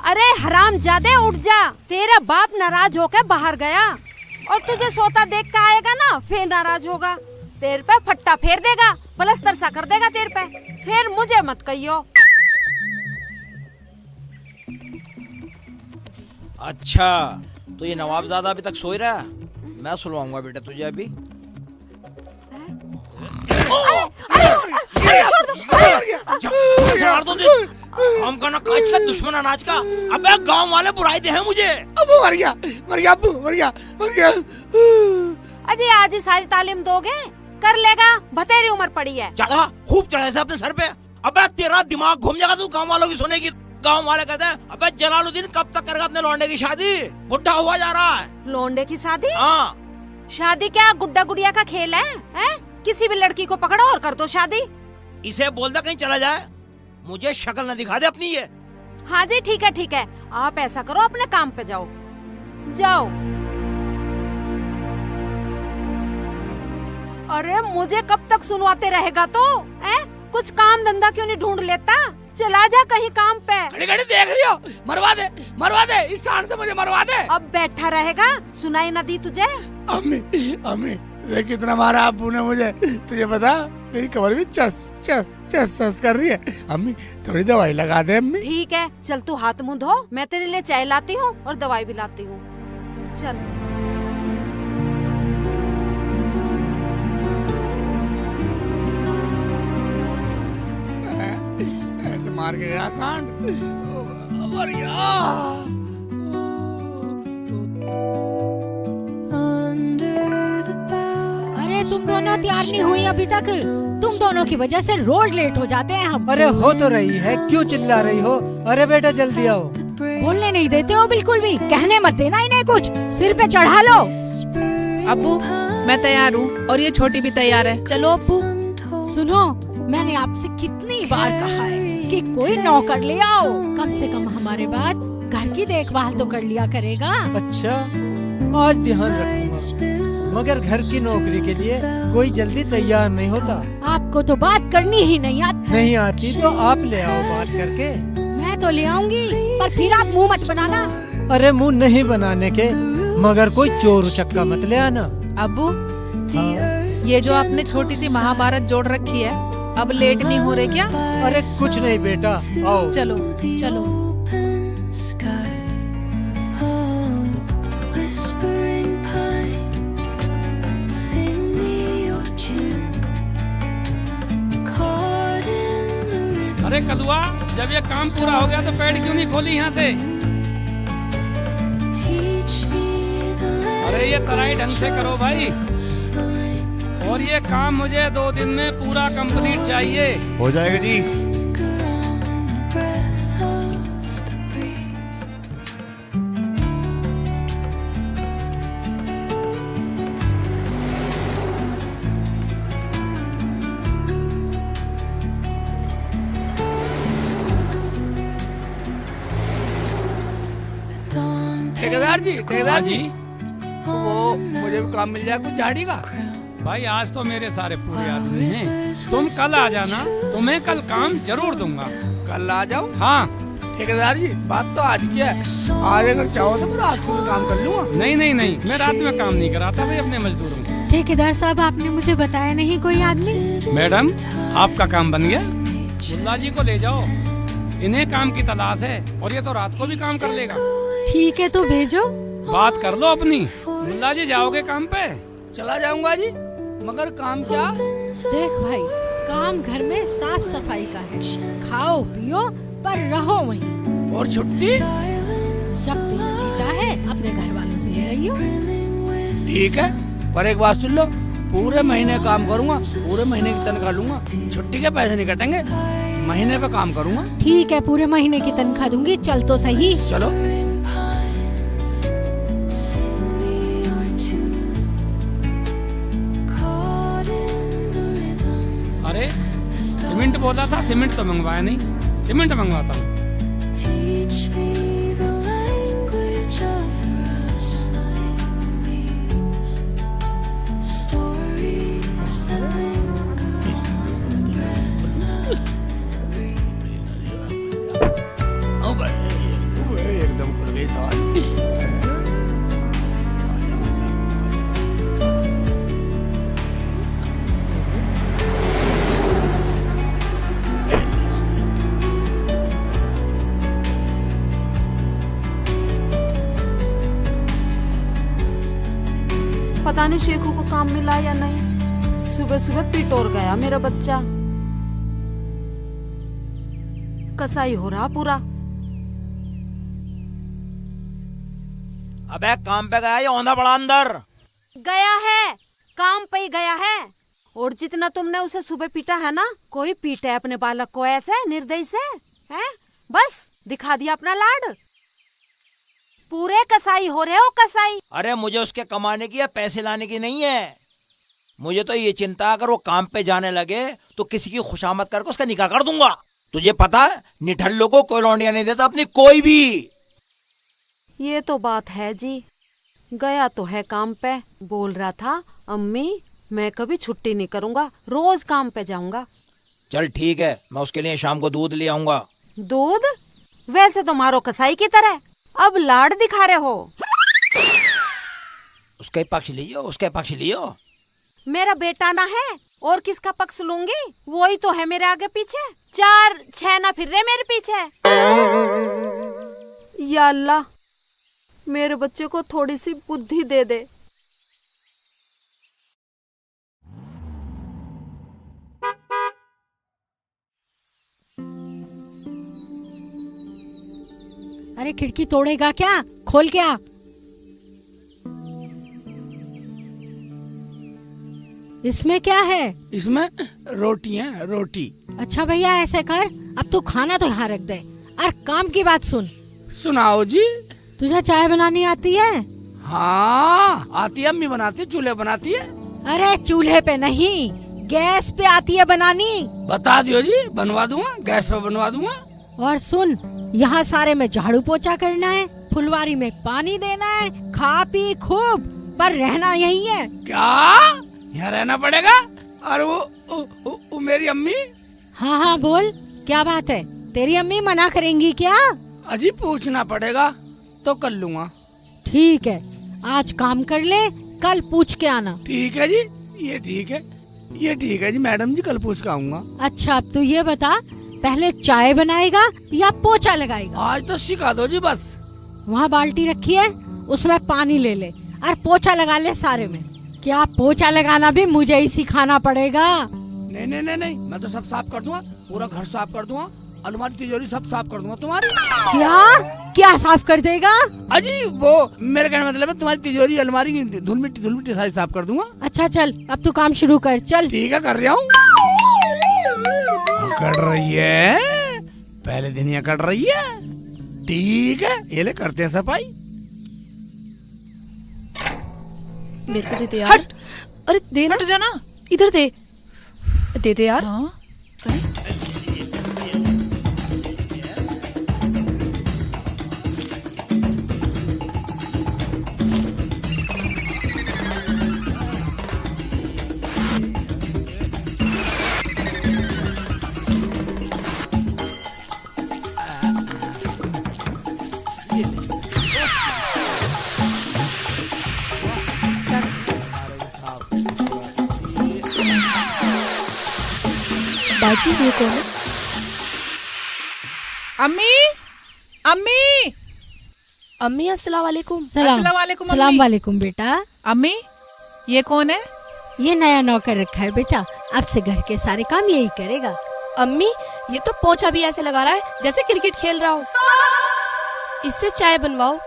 अरे हरामजादे उठ जा, तेरा बाप नाराज होकर बाहर गया और तुझे सोता देख के आएगा ना, फिर नाराज होगा, तेरे पे फट्टा फेर देगा, पलस्तर सा कर देगा तेरे पे, फिर मुझे मत कहियो। अच्छा तो ये नवाबजादा अभी तक सोई रहा है, मैं सुलवाऊंगा बेटा तुझे अभी। मार दो हम का ना काज का दुश्मन अनाज का। अबे गांव वाले बुराई दे हैं मुझे। अबू मर गया अबू मर गया। अजी आज ही सारी तालीम दोगे, कर लेगा, बतेरी उम्र पड़ी है। चढ़ा खूब चढ़े से अपने सर पे। अबे तेरा दिमाग घूम जाएगा तू गांव वालों की सुने की। गांव वाले कहते हैं अबे जलालुद्दीन कब तक करेगा अपने लौंडे की शादी, बुढ़ा हुआ जा रहा है। लौंडे की शादी? हाँ। शादी क्या गुड्डा गुड़िया का खेल है? किसी भी लड़की को पकड़ो और कर दो शादी। इसे बोल दे कहीं चला जाए, मुझे शक्ल न दिखा दे अपनी ये। हाँ जी ठीक है, आप ऐसा करो अपने काम पे जाओ जाओ। अरे मुझे कब तक सुनवाते रहेगा तो? कुछ काम धंधा क्यों नहीं ढूंढ लेता? चला जा कहीं काम पे। घड़ी घड़ी देख रही हो, मरवा दे इस सांड से मुझे मरवा दे। अब बैठा रहेगा, सुनाई न दी तुझे? अम्मी देख कितना मारा अब्बू ने मुझे, तुझे पता मेरी कमर भी चस कर रही है। अम्मी थोड़ी दवाई लगा दे अम्मी। ठीक है चल तू हाथ मुंह धो, मैं तेरे लिए चाय लाती हूँ और दवाई भी लाती हूँ। चल ऐसे मार के गया सांड, मर गया। तुम दोनों तैयार नहीं हुई अभी तक? तुम दोनों की वजह से रोज लेट हो जाते हैं हम। अरे हो तो रही है, क्यों चिल्ला रही हो? अरे बेटा जल्दी आओ। बोलने नहीं देते हो बिल्कुल भी, कहने मत देना इन्हें कुछ, सिर पे चढ़ा लो। अब्बू मैं तैयार हूँ और ये छोटी भी तैयार है, चलो अब्बू। सुनो, मैंने आपसे कितनी बार कहा है कि कोई नौकर ले आओ, कम से कम हमारे बाद घर की देखभाल तो कर लिया करेगा। अच्छा आज ध्यान रखूंगा, मगर घर की नौकरी के लिए कोई जल्दी तैयार नहीं होता। आपको तो बात करनी ही नहीं आती। नहीं आती तो आप ले आओ बात करके। मैं तो ले आऊंगी, पर फिर आप मुंह मत बनाना। अरे मुंह नहीं बनाने के, मगर कोई चोर उचक्का मत ले आना। अब्बू हाँ? ये जो आपने छोटी सी महाभारत जोड़ रखी है, अब लेट नहीं हो रहे क्या? अरे कुछ नहीं बेटा, आओ। चलो चलो। अरे कदुआ, जब ये काम पूरा हो गया तो पेड़ क्यों नहीं खोली यहाँ से? अरे ये तराई ढंग से करो भाई, और ये काम मुझे 2 दिन में पूरा कंप्लीट चाहिए। हो जाएगा जी। ठेकेदार जी वो मुझे भी काम मिल जाए कुछ झाड़ी का। भाई आज तो मेरे सारे पूरे आदमी हैं, तुम कल आ जाना, तुम्हें कल काम जरूर दूंगा। कल आ जाओ? हाँ ठेकेदार जी बात तो आज की है, आज अगर चाहो तो मैं रात को भी काम कर लूंगा। नहीं, मैं रात में काम नहीं कराता भाई अपने मजदूरों से। ठेकेदार साहब आपने मुझे बताया नहीं कोई आदमी? मैडम आपका काम बन गया, मुल्ला जी को ले जाओ, इन्हें काम की तलाश है और ये तो रात को भी काम कर लेगा। ठीक है तो भेजो। बात कर लो अपनी। मुल्ला जी जाओगे काम पे? चला जाऊंगा जी, मगर काम क्या? देख भाई, काम घर में साफ सफाई का है, खाओ पियो पर रहो वहीं। और छुट्टी? जब तेरा जी चाहे अपने घर वालों से मिल रही हो। ठीक है, पर एक बात सुन लो, पूरे महीने काम करूंगा, पूरे महीने की तनख्वाह लूंगा, छुट्टी के पैसे नहीं कटेंगे, महीने पे काम करूंगा। ठीक है, पूरे महीने की तनख्वाह दूंगी, चल तो सही। चलो। अरे सीमेंट बोला था, सीमेंट तो मंगवाया नहीं, सीमेंट मंगवाता हूँ। पता नहीं शेखू को काम मिला या नहीं। सुबह सुबह पिटोर गया मेरा बच्चा। कसाई हो रहा पूरा। अबे काम पे गया या औंधा पड़ा अंदर? गया है, काम पे ही गया है। और जितना तुमने उसे सुबह पीटा है ना, कोई पीटे अपने बालक को ऐसे निर्दयी से, हैं? बस दिखा दिया अपना लाड। पूरे कसाई हो रहे हो, कसाई। अरे मुझे उसके कमाने की या पैसे लाने की नहीं है। मुझे तो ये चिंता, अगर वो काम पे जाने लगे तो किसी की खुशामद करके उसका निकाह कर दूंगा। तुझे पता है निठल्लों को कोई लौंडिया नहीं देता अपनी, कोई भी। ये तो बात है जी। गया तो है काम पे, बोल रहा था अम्मी मैं कभी छुट्टी नहीं करूंगा, रोज काम पे जाऊंगा। चल ठीक है, मैं उसके लिए शाम को दूध ले आऊंगा। दूध? वैसे तो मारो कसाई की तरह, अब लाड दिखा रहे हो। उसका पक्ष लियो, उसका पक्ष लियो। मेरा बेटा ना है और किसका पक्ष लूंगी? वही तो है मेरे आगे पीछे, 4 छैना फिर रहे मेरे पीछे। या अल्लाह, मेरे बच्चे को थोड़ी सी बुद्धि दे दे। अरे खिड़की तोड़ेगा क्या? खोल क्या? इसमें क्या है? इसमें रोटी है, रोटी। अच्छा भैया ऐसे कर, अब तू खाना तो यहाँ रख दे और काम की बात सुन। सुनाओ जी। तुझे चाय बनानी आती है? हाँ आती है, अम्मी बनाती है, चूल्हे बनाती है। अरे चूल्हे पे नहीं, गैस पे आती है बनानी। बता दियो जी, बनवा दूंगा, गैस पे बनवा दूंगा। और सुन, यहाँ सारे में झाड़ू पोछा करना है, फुलवारी में पानी देना है, खा पी खूब, पर रहना यही है। क्या यहाँ रहना पड़ेगा? और वो मेरी अम्मी? हाँ हाँ बोल, क्या बात है? तेरी अम्मी मना करेंगी क्या? अजी पूछना पड़ेगा, तो कर लूंगा। ठीक है, आज काम कर ले, कल पूछ के आना। ठीक है जी, ये ठीक है, ये ठीक है जी मैडम जी, कल पूछ के आऊंगा। अच्छा अब तू ये बता, पहले चाय बनाएगा या पोछा लगाएगा? आज तो सिखा दो जी बस। वहाँ बाल्टी रखी है, उसमें पानी ले ले और पोछा लगा ले सारे में। क्या पोछा लगाना भी मुझे ही सिखाना पड़ेगा? नहीं नहीं नहीं नहीं, मैं तो सब साफ कर दूंगा, पूरा घर साफ कर दूंगा, अलमारी तिजोरी सब साफ कर दूंगा तुम्हारी। क्या साफ कर देगा? अजी वो मेरे कहने मतलब है, तुम्हारी तिजोरी अलमारी धूल मिट्टी सारी साफ कर दूंगा। अच्छा चल, अब तू काम शुरू कर, चल। ठीक है, कर रहा हूँ। कर रही है, पहले दिन ये कर रही है। ठीक है, ये ले करते हैं सफाई। मेरे को दे दे यार। अरे दे ना, हट जाना। इधर दे, दे दे यार। हाँ? बाजी ये कौन है? अम्मी, अम्मी, अम्मी अस्सलाम वालेकुम। अस्सलाम वालेकुम। सलाम अम्मी। वालेकुम बेटा। अम्मी, ये कौन है? ये नया नौकर रखा है बेटा, अब से घर के सारे काम यही करेगा। अम्मी ये तो पोछा भी ऐसे लगा रहा है जैसे क्रिकेट खेल रहा हो। इससे चाय बनवाओ।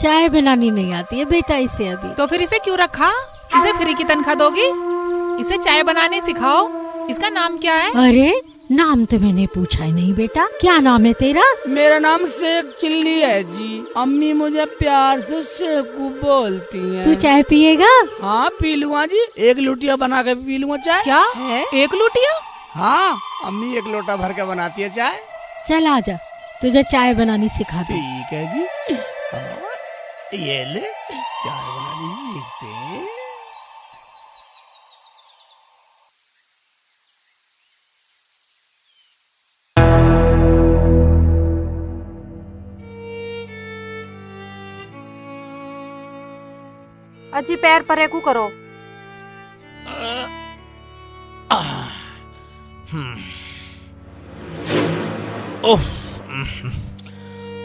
चाय बनानी नहीं आती है बेटा इसे अभी। तो फिर इसे क्यों रखा? इसे फ्री की तनख्वाह दोगी? इसे चाय बनाने सिखाओ। इसका नाम क्या है? अरे नाम तो मैंने पूछा ही नहीं बेटा, क्या नाम है तेरा? मेरा नाम शेख चिल्ली है जी, अम्मी मुझे प्यार से शेखू बोलती हैं। तू चाय पिएगा? हाँ पी लूंगा जी, 1 लोटिया बना के पी लूंगा चाय। क्या है? 1 लोटिया? हाँ अम्मी 1 लोटा भर के बनाती है चाय। चल आजा, तुझे चाय बनानी सिखा दे। ठीक है जी। ये ले, चाय बनानी सीखते हैं। अजी पैर परेकू करो। ओह,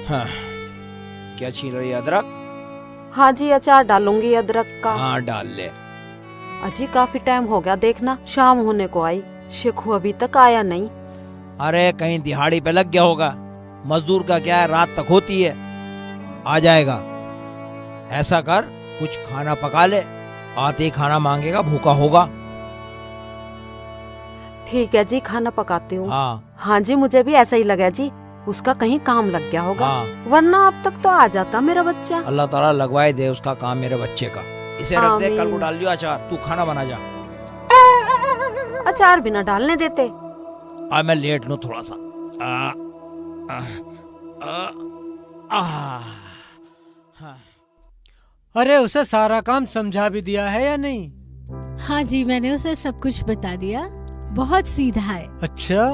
हाँ, क्या छीन रही है? अदरक? हाँ जी, अचार डालूंगी अदरक का। हाँ डाल ले। अजी काफी टाइम हो गया, देखना शाम होने को आई, शेखू अभी तक आया नहीं। अरे कहीं दिहाड़ी पे लग गया होगा, मजदूर का क्या है, रात तक होती है, आ जाएगा। ऐसा कर, कुछ खाना पका ले, आते ही खाना मांगेगा, भूखा होगा। ठीक है जी, खाना पकाती हूँ। हाँ हाँ जी, मुझे भी ऐसा ही लगा जी, उसका कहीं काम लग गया होगा, हाँ, वरना अब तक तो आ जाता मेरा बच्चा। अल्लाह ताला लगवाए दे उसका काम मेरे बच्चे का। इसे रख दे, कल को आमीन। डाल दियो अचार, तू खाना बना जा। अचार बिना डालने देते। आज मैं लेट लूं थोड़ा सा। आ, आ, आ, आ, हाँ। अरे उसे सारा काम समझा भी दिया है या नहीं? हाँ जी, मैंने उसे सब कुछ बता दिया, बहुत सीधा है। अच्छा,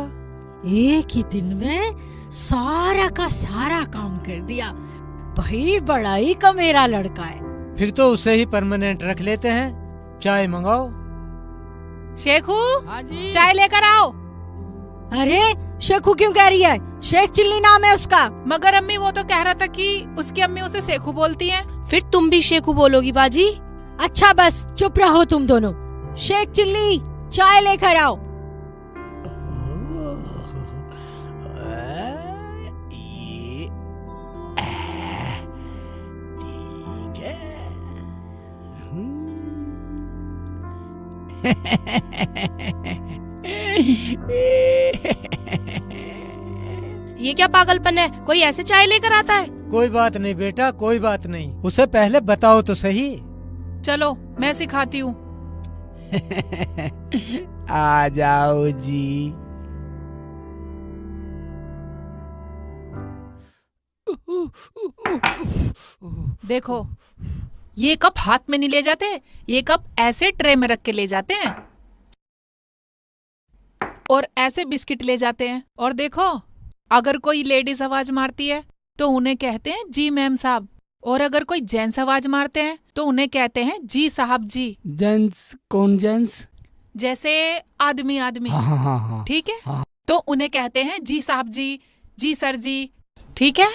एक ही दिन में सारा का सारा काम कर दिया। भाई बड़ा ही का मेरा लड़का है। फिर तो उसे ही परमानेंट रख लेते हैं। चाय मंगाओ। शेखू, हाँ जी। चाय लेकर आओ। अरे शेखू क्यों कह रही है? शेख चिल्ली नाम है उसका। मगर अम्मी वो तो कह रहा था कि उसकी अम्मी उसे शेखू बोलती हैं। फिर तुम भी शेखू बोलोगी बाजी? अच्छा बस चुप रहो तुम दोनों। शेख चिल्ली, चाय लेकर आओ। ये क्या पागलपन है, कोई ऐसे चाय लेकर आता है? कोई बात नहीं बेटा, कोई बात नहीं। उसे पहले बताओ तो सही। चलो मैं सिखाती हूँ। आ जाओ जी। देखो, ये कप हाथ में नहीं ले जाते, ये कप ऐसे ट्रे में रख के ले जाते हैं और ऐसे बिस्किट ले जाते हैं। और देखो, अगर कोई लेडीज आवाज मारती है तो उन्हें कहते हैं जी मैम साहब, और अगर कोई जेंट्स आवाज मारते हैं तो उन्हें कहते हैं जी साहब जी। जेंट्स? कौन जेंट्स? जैसे आदमी आदमी, हाँ हाँ हाँ। ठीक है, हाँ। तो उन्हें कहते हैं जी साहब जी सर जी, ठीक है।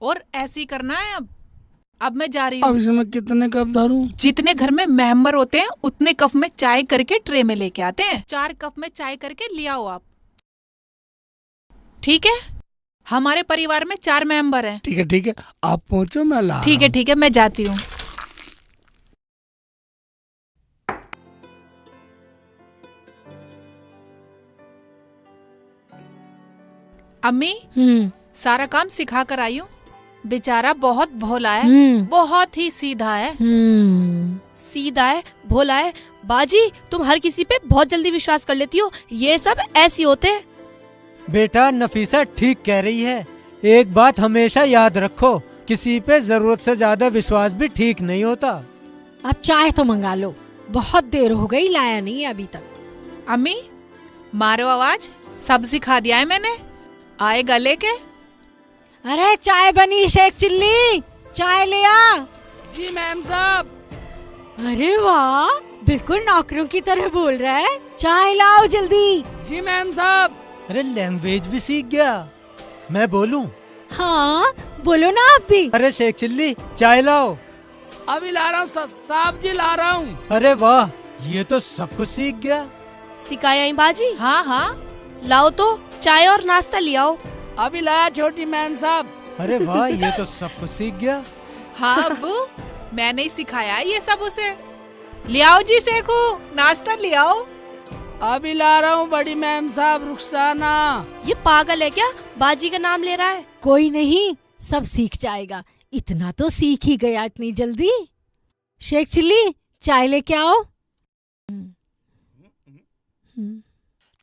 और ऐसे ही करना है। अब मैं जा रही अब हूँ। इसमें कितने कप धारूं? जितने घर में मेंबर होते हैं उतने कप में चाय करके ट्रे में लेके आते हैं। 4 कप में चाय करके ले आओ आप, ठीक है। हमारे परिवार में 4 मेंबर हैं। ठीक है, आप पहुंचो, मैं ला ठीक है ठीक है, मैं जाती हूँ। अम्मी, सारा काम सिखा कर आई हूँ। बेचारा बहुत भोला है, बहुत ही सीधा है। सीधा है, भोला है। बाजी, तुम हर किसी पे बहुत जल्दी विश्वास कर लेती हो, ये सब ऐसे होते हैं। बेटा नफीसा ठीक कह रही है। एक बात हमेशा याद रखो, किसी पे जरूरत से ज्यादा विश्वास भी ठीक नहीं होता। अब चाय तो मंगा लो, बहुत देर हो गई, लाया नहीं है अभी तक। अम्मी, मारो आवाज, सब सिखा दिया है मैंने, आएगा लेके। अरे चाय बनी शेख चिल्ली, चाय ले आ। जी मैम साहब। अरे वाह, बिल्कुल नौकरों की तरह बोल रहा है। चाय लाओ जल्दी। जी मैम साहब। अरे लैंग्वेज भी सीख गया। मैं बोलूं? हाँ बोलो ना आप भी। अरे शेख चिल्ली, चाय लाओ। अभी ला रहा हूँ साहब जी, ला रहा हूँ। अरे वाह, ये तो सब कुछ सीख गया। सिखाया ही बाजी? हाँ हाँ, लाओ तो चाय और नाश्ता ले आओ। अभी लाया छोटी मैम साहब। अरे वाह, ये तो सब कुछ सीख गया। हाँ अब्बू, मैंने ही सिखाया है ये सब उसे। ले आओ जी शेखू, नाश्ता ले आओ। अभी ला रहा हूँ बड़ी मैम साहब, रुखसाना। ये पागल है क्या, बाजी का नाम ले रहा है? कोई नहीं, सब सीख जाएगा। इतना तो सीख ही गया इतनी जल्दी। शेख चिल्ली, चाय लेके आओ।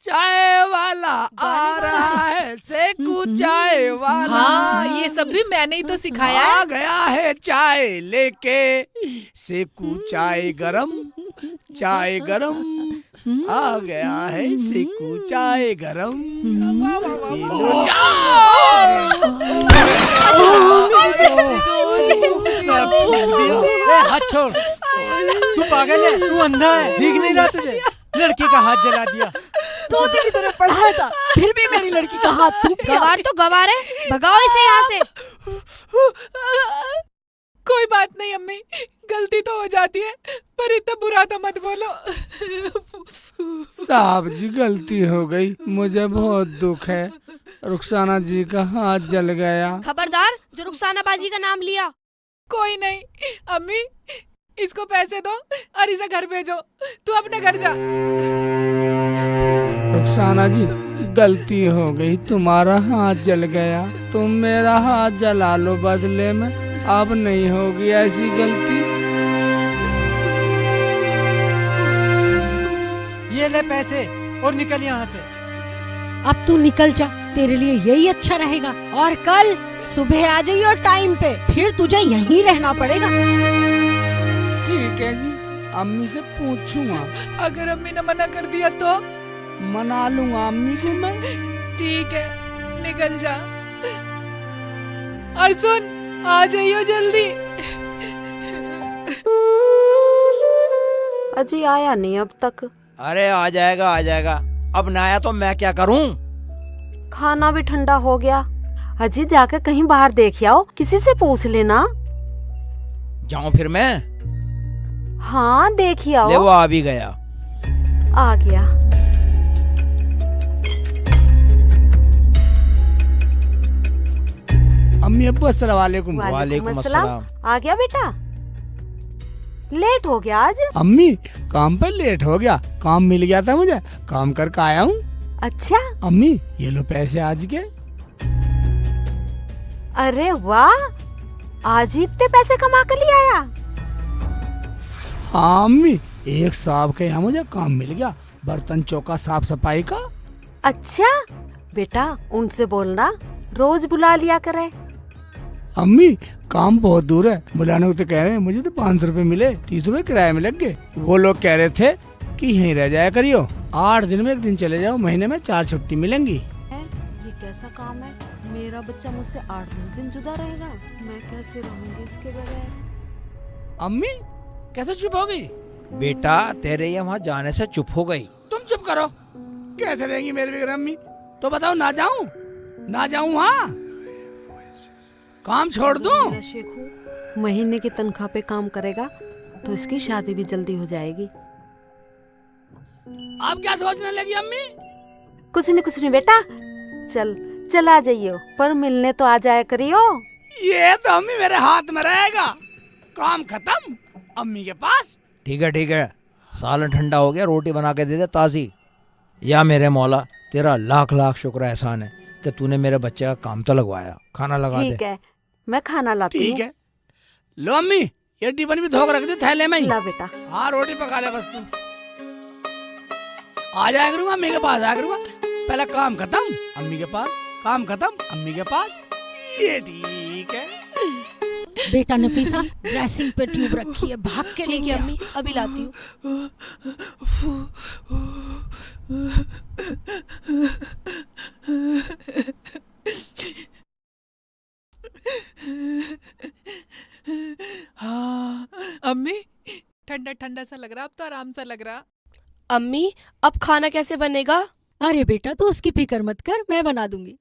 चाय वाला आ रहा है, सेकू चाय वाला। हाँ, ये सब भी मैंने ही तो सिखाया आ है। गया है चाय लेके, सेकू चाय गरम, चाय गरम। आ गया है सेकू चाय गरम। पी लो ए, हाथ छोड़। तू पागल है, तू अंधा है, दिख नहीं रहा तुझे? लड़की का हाथ जला दिया। तो तेरी तरह पढ़ाया था, फिर भी मेरी लड़की का हाथ टूट गया। गवार तो गवार है, भगाओ इसे यहाँ से। कोई बात नहीं अम्मी, गलती तो हो जाती है, पर इतना बुरा तो मत बोलो। साहब जी गलती हो गई, मुझे बहुत दुख है। रुखसाना जी का हाथ जल गया। खबरदार जो रुखसाना बाजी का नाम लिया। कोई नहीं अम्मी, इसको पैसे दो और इसे घर भेजो, तू अपने घर जा। रुखसाना जी गलती हो गई, तुम्हारा हाथ जल गया, तुम मेरा हाथ जला लो बदले में, अब नहीं होगी ऐसी गलती। ये ले पैसे और निकल यहाँ से। अब तू निकल जा, तेरे लिए यही अच्छा रहेगा। और कल सुबह आ जाइए और टाइम पे, फिर तुझे यहीं रहना पड़ेगा। ठीक है जी, अम्मी से पूछूंगा। अगर अम्मी ने मना कर दिया तो? मना लूंगा अम्मी को मैं। ठीक है, निकल जा। और सुन, आ जाइयो जल्दी। अजी आया नहीं अब तक। अरे आ जाएगा आ जाएगा, अब ना आया तो मैं क्या करूं? खाना भी ठंडा हो गया। अजी जाकर कहीं बाहर देख आओ, किसी से पूछ लेना। जाऊं फिर मैं? हाँ देखी आओ। ले वो आ भी गया। आ गया। अम्मी अब्बू अस्सलाम वालेकुम। वालेकुम अस्सलाम। आ गया बेटा, लेट हो गया आज। अम्मी काम पर लेट हो गया, काम मिल गया था मुझे, काम करके आया हूँ। अच्छा। अम्मी ये लो पैसे आज के। अरे वाह, आज ही इतने पैसे कमा कर ले आया। हाँ अम्मी, एक साहब के यहाँ मुझे काम मिल गया, बर्तन चौका साफ सफाई का। अच्छा बेटा, उनसे बोलना रोज बुला लिया करे। अम्मी काम बहुत दूर है, बुलाने को तो कह रहे हैं, मुझे तो 500 रुपए मिले, 30 रुपए किराए में लग गए। वो लोग कह रहे थे कि यहीं रह जाया करियो, 8 दिन में 1 दिन चले जाओ, महीने में 4 छुट्टी मिलेंगी। ये कैसा काम है? मेरा बच्चा मुझसे 8 दिन जुदा रहेगा, मैं कैसे रहूंगी इसके बगैर? अम्मी कैसे चुप हो गई? बेटा तेरे ये वहाँ जाने से चुप हो गई। तुम चुप करो, कैसे रहेंगी मेरे बगैर अम्मी? तो बताओ ना जाऊं, ना जाऊं वहाँ, काम छोड़ दूं? मेरा शेखू महीने की तनख्वाह पे काम करेगा तो इसकी शादी भी जल्दी हो जाएगी। आप क्या सोचने लगी अम्मी? कुछ नहीं बेटा, चल चल आ जाइयो, पर मिलने तो आ जाया करियो। ये तो अम्मी मेरे हाथ में रहेगा, काम खत्म अम्मी के पास। ठीक है, सालन ठंडा हो गया, रोटी बना के दे दे ताजी। या मेरे मौला, तेरा लाख लाख शुक्र एहसान है कि तूने मेरे बच्चे का काम तो लगवाया। खाना लगा दे। ठीक है, मैं खाना लाती हूँ। ठीक है, लो अम्मी ये टिफिन भी धोकर रख दे थैले में ही। ला बेटा। हाँ रोटी पका ले बस तू। आ जाया करूँगा अम्मी के पास, आया करूँगा, पहले काम खत्म अम्मी के पास, काम खत्म अम्मी के पास। ये ठीक है। बेटा नफीसा, ड्रेसिंग पे ट्यूब रखी है, भाग के ठीक लेके है आ। अम्मी, अभी लाती हूँ। हाँ अम्मी, ठंडा ठंडा सा लग रहा, अब तो आराम सा लग रहा। अम्मी अब खाना कैसे बनेगा? अरे बेटा तू उसकी फिक्र मत कर, मैं बना दूंगी।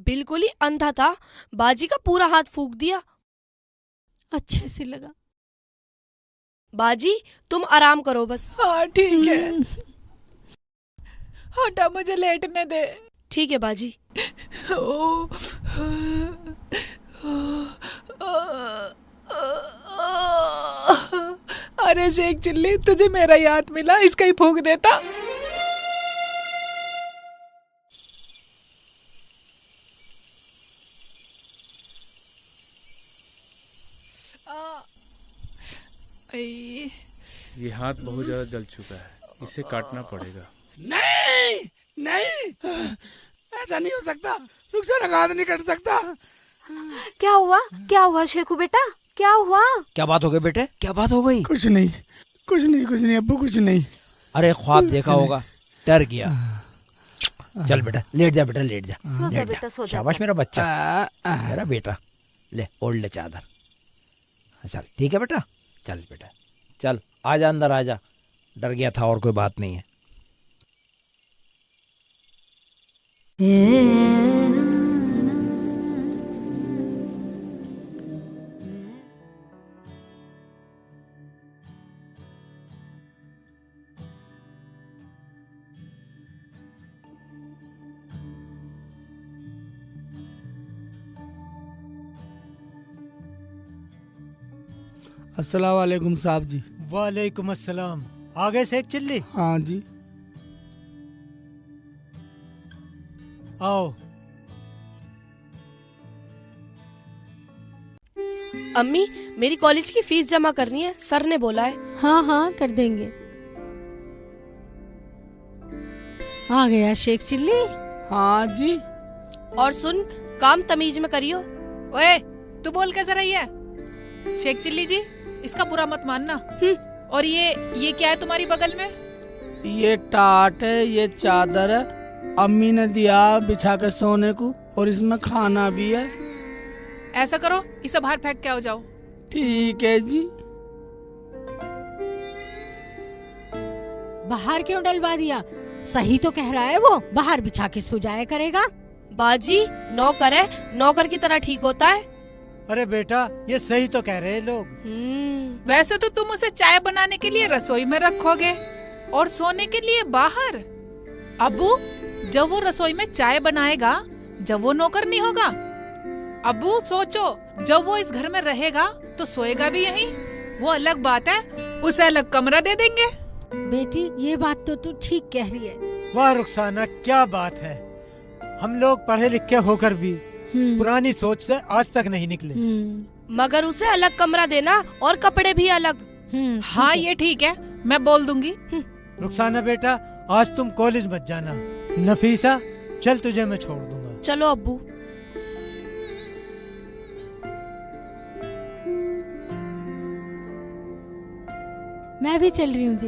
बिल्कुल ही अंधा था, बाजी का पूरा हाथ फूंक दिया। अच्छे से लगा। बाजी तुम आराम करो बस। हाँ ठीक है, हटा मुझे लेटने दे। ठीक है बाजी। ओ, अरे शेख चिल्ली, तुझे मेरा याद मिला, इसका ही फूंक देता। ये हाथ बहुत ज्यादा जल चुका है, इसे काटना पड़ेगा। नहीं ऐसा नहीं हो सकता, रुखसाना का हाथ नहीं कट सकता। क्या हुआ शेखू बेटा, क्या हुआ? क्या बात हो गई बेटे, क्या बात हो गई? कुछ नहीं अब्बू, कुछ नहीं। अरे ख्वाब देखा होगा, डर गया। चल बेटा लेट जा, बेटा लेट जा, सो जा लेट बेटा, जा। सो जा। शाबाश मेरा बच्चा, मेरा बेटा। ले ओढ़ ले चादर। चल ठीक है बेटा, चल बेटा चल, आजा अंदर आजा। डर गया था और कोई बात नहीं है। अस्सलाम वालेकुम साहब जी। वालेकुम अस्सलाम। आगे शेख चिल्ली। हाँ जी। आओ। अम्मी, मेरी कॉलेज की फीस जमा करनी है, सर ने बोला है। हाँ हाँ कर देंगे। आ गया शेख चिल्ली। हाँ जी। और सुन, काम तमीज में करियो। ओए, तू बोल कैसे रही है? शेख चिल्ली जी, इसका बुरा मत मानना। और ये क्या है तुम्हारी बगल में? ये टाट है, ये चादर है, अम्मी ने दिया बिछा के सोने को, और इसमें खाना भी है। ऐसा करो, इसे बाहर फेंक के आओ जाओ। ठीक है जी। बाहर क्यों डलवा दिया? सही तो कह रहा है वो, बाहर बिछा के सो जाया करेगा। बाजी, नौकर है, नौकर की तरह ठीक होता है। अरे बेटा, ये सही तो कह रहे हैं लोग। वैसे तो तुम उसे चाय बनाने के लिए रसोई में रखोगे और सोने के लिए बाहर। अब्बू, जब वो रसोई में चाय बनाएगा, जब वो नौकर नहीं होगा। अब्बू सोचो, जब वो इस घर में रहेगा तो सोएगा भी यहीं। वो अलग बात है, उसे अलग कमरा दे देंगे। बेटी, ये बात तो तू ठीक कह रही है। वाह रुखसाना, क्या बात है। हम लोग पढ़े लिखे होकर भी पुरानी सोच से आज तक नहीं निकले। मगर उसे अलग कमरा देना और कपड़े भी अलग। हाँ ये ठीक है, मैं बोल दूंगी। रुखसाना बेटा, आज तुम कॉलेज मत जाना। नफीसा, चल तुझे मैं छोड़ दूंगा। चलो अब्बू। मैं भी चल रही हूँ जी।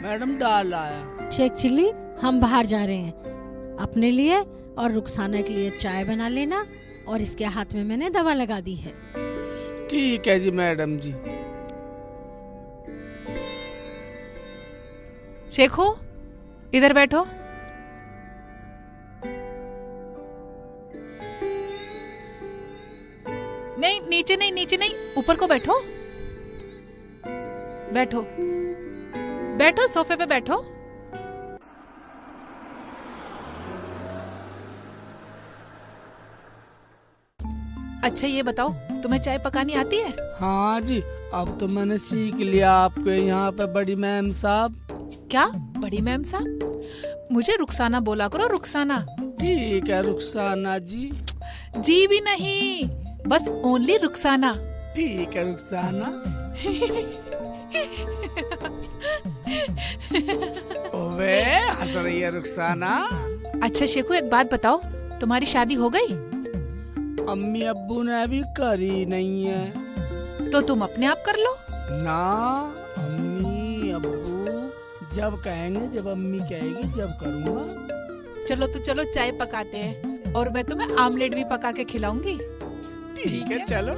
मैडम डाल आया। शेख चिल्ली, हम बाहर जा रहे हैं। अपने लिए और रुखसाना के लिए चाय बना लेना, और इसके हाथ में मैंने दवा लगा दी है। ठीक है जी मैडम जी। शेखू, इधर बैठो। नहीं, नीचे नहीं, नीचे नहीं, ऊपर को बैठो। बैठो बैठो, सोफे पे बैठो। अच्छा ये बताओ, तुम्हें चाय पकानी आती है? हाँ जी, अब तो मैंने सीख लिया आपके यहाँ पे बड़ी मैम साहब। क्या बड़ी मैम साहब? मुझे रुखसाना बोला करो, रुखसाना। ठीक है रुखसाना जी। जी भी नहीं, बस ओनली रुखसाना। ठीक है रुखसाना। ओवे, हंस रही है रुखसाना। अच्छा शेखू, एक बात बताओ, तुम्हारी शादी हो गई? अम्मी अब्बू ने अभी करी नहीं है। तो तुम अपने आप कर लो ना। अम्मी अब्बू जब कहेंगे, जब अम्मी कहेगी, जब करूँगा। चलो तो चलो, चाय पकाते हैं, और मैं तुम्हें आमलेट भी पका के खिलाऊंगी। ठीक है, चलो।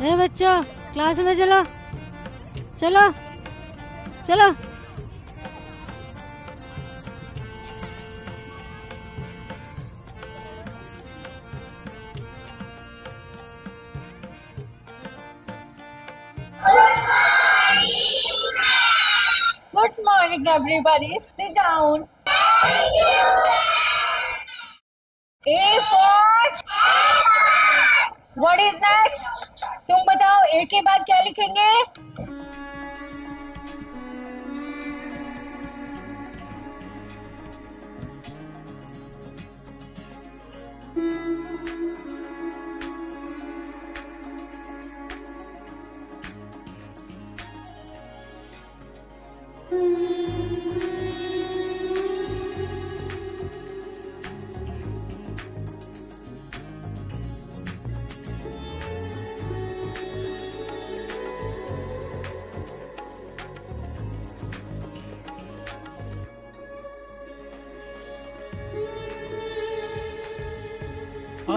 ए बच्चों, क्लास में चलो चलो चलो। Good morning, everybody. Sit down. A for what is next? तुम बताओ, ए के बाद क्या लिखेंगे?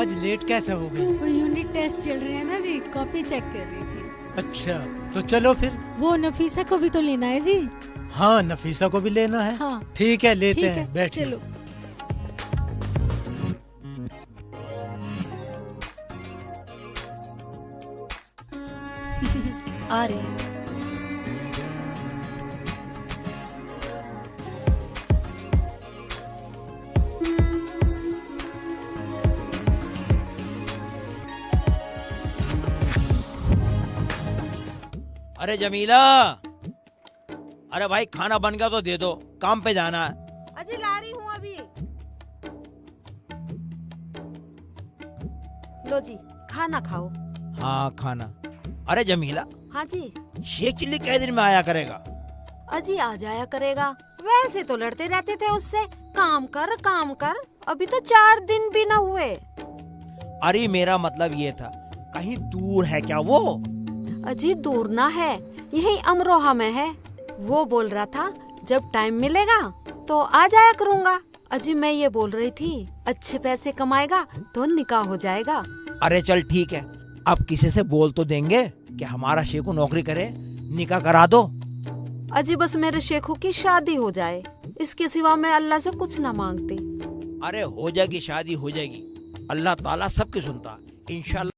आज लेट कैसे हो गई? वो यूनिट टेस्ट चल रहे हैं ना जी, कॉपी चेक कर रही थी। अच्छा, तो चलो फिर। वो नफीसा को भी तो लेना है जी। हाँ, नफीसा को भी लेना है। हाँ ठीक है, लेते ठीक हैं, है, बैठिए। चलो। आ रहे हैं। अरे जमीला, अरे भाई खाना बन गया तो दे दो, काम पे जाना है। अजी ला रही हूँ अभी। लो जी, खाना खाओ। हाँ खाना। अरे जमीला, हाँ जी। शेख चिल्ली कै दिन में आया करेगा? अजी आ जाया करेगा, वैसे तो लड़ते रहते थे उससे, काम कर काम कर। अभी तो 4 दिन भी न हुए। अरे मेरा मतलब ये था, कहीं दूर है क्या वो? अजी दूर ना है, यही अमरोहा में है। वो बोल रहा था जब टाइम मिलेगा तो आ जाया करूँगा। अजी मैं ये बोल रही थी, अच्छे पैसे कमाएगा तो निकाह हो जाएगा। अरे चल ठीक है, अब किसी से बोल तो देंगे कि हमारा शेखू नौकरी करे, निकाह करा दो। अजी बस मेरे शेखू की शादी हो जाए, इसके सिवा मैं अल्लाह से कुछ ना मांगती। अरे हो जाएगी शादी, हो जाएगी। अल्लाह ताला सबकी सुनता, इंशाल्लाह